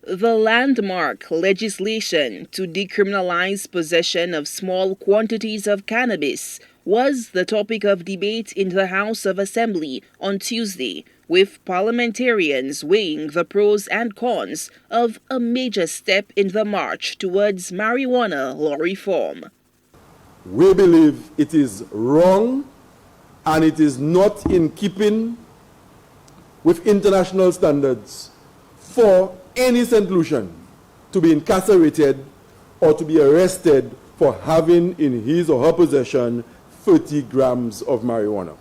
The landmark legislation to decriminalize possession of small quantities of cannabis was the topic of debate in the House of Assembly on Tuesday, with parliamentarians weighing the pros and cons of a major step in the march towards marijuana law reform. We believe it is wrong and it is not in keeping with international standards for any St. Lucian to be incarcerated or to be arrested for having in his or her possession 30 grams of marijuana.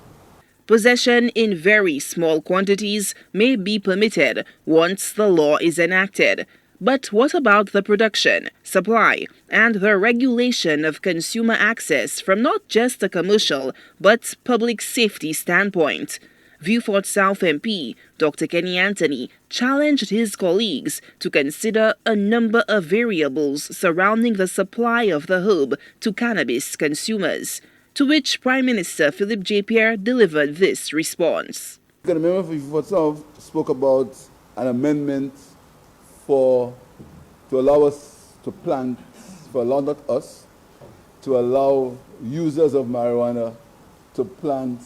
Possession in very small quantities may be permitted once the law is enacted. But what about the production, supply, and the regulation of consumer access from not just a commercial but public safety standpoint? Viewfort South MP Dr. Kenny Anthony challenged his colleagues to consider a number of variables surrounding the supply of the herb to cannabis consumers, to which Prime Minister Philip J. Pierre delivered this response. The member for Viewfort South spoke about an amendment to allow us to plant, not us, to allow users of marijuana to plant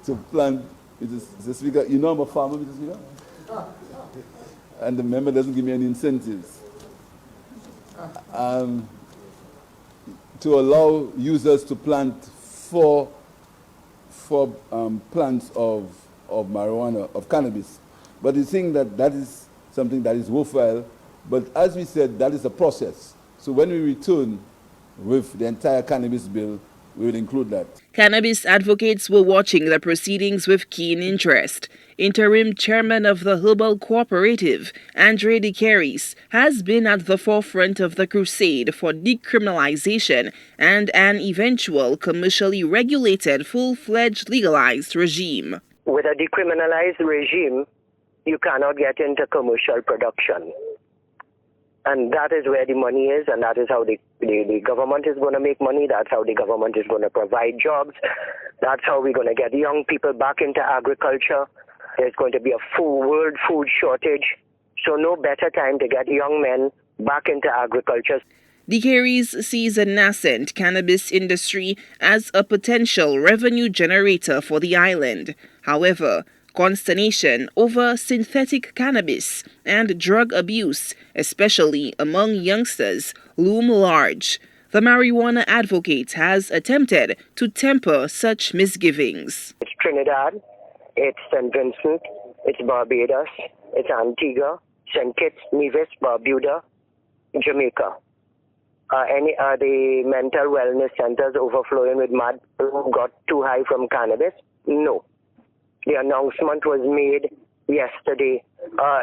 to plant, Mr. Speaker, you know I'm a farmer, Mr. Speaker? And the member doesn't give me any incentives. To allow users to plant four plants of marijuana, of cannabis. But we think that is something that is worthwhile, but as we said, that is a process. So when we return with the entire cannabis bill, we will include that. Cannabis advocates were watching the proceedings with keen interest. Interim chairman of the Herbal Cooperative, Andre Decriminalization, has been at the forefront of the crusade for decriminalization and an eventual commercially regulated, full-fledged legalized regime. With a decriminalized regime, you cannot get into commercial production. And that is where the money is, and that is how the government is going to make money. That's how the government is going to provide jobs. That's how we're going to get young people back into agriculture. There's going to be a world food shortage. So no better time to get young men back into agriculture. Decriminalization sees a nascent cannabis industry as a potential revenue generator for the island. However, consternation over synthetic cannabis and drug abuse, especially among youngsters, loom large. The marijuana advocate has attempted to temper such misgivings. It's Trinidad, it's St. Vincent, it's Barbados, it's Antigua, St. Kitts, Nevis, Barbuda, Jamaica. Are the mental wellness centers overflowing with mad people who got too high from cannabis? No. The announcement was made yesterday.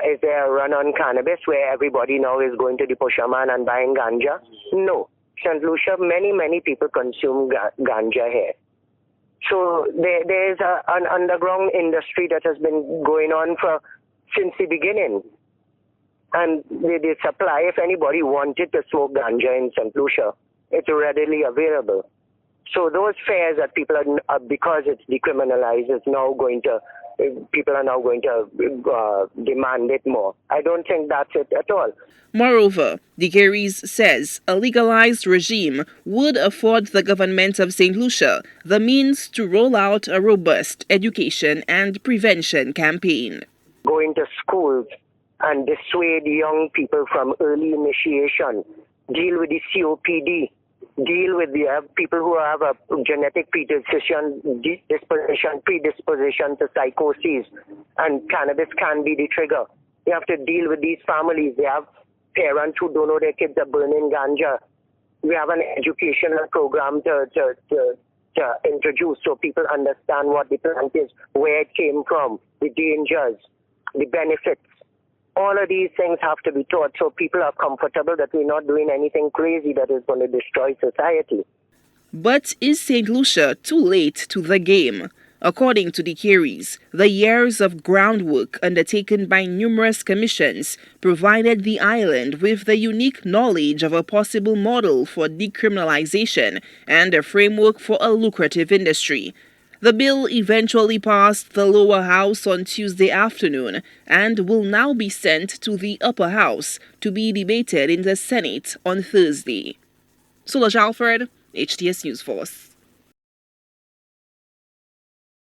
Is there a run on cannabis where everybody now is going to the pusherman and buying ganja? No. St. Lucia, many people consume ganja here. So there is an underground industry that has been going on since the beginning. And the supply, if anybody wanted to smoke ganja in St. Lucia, it's readily available. So those fares that people are because it's decriminalized, people are now going to demand it more. I don't think that's it at all. Moreover, Decriminalization says a legalized regime would afford the government of St. Lucia the means to roll out a robust education and prevention campaign. Going to schools and dissuade young people from early initiation, deal with the COPD, deal with the people who have a genetic predisposition to psychoses, and cannabis can be the trigger. You have to deal with these families. They have parents who don't know their kids are burning ganja. We have an educational program to introduce so people understand what the plant is, where it came from, the dangers, the benefits. All of these things have to be taught so people are comfortable that we're not doing anything crazy that is going to destroy society. But is St. Lucia too late to the game? According to Decriminalization, the years of groundwork undertaken by numerous commissions provided the island with the unique knowledge of a possible model for decriminalization and a framework for a lucrative industry. The bill eventually passed the lower house on Tuesday afternoon and will now be sent to the upper house to be debated in the Senate on Thursday. Solange Alfred, HTS News Force.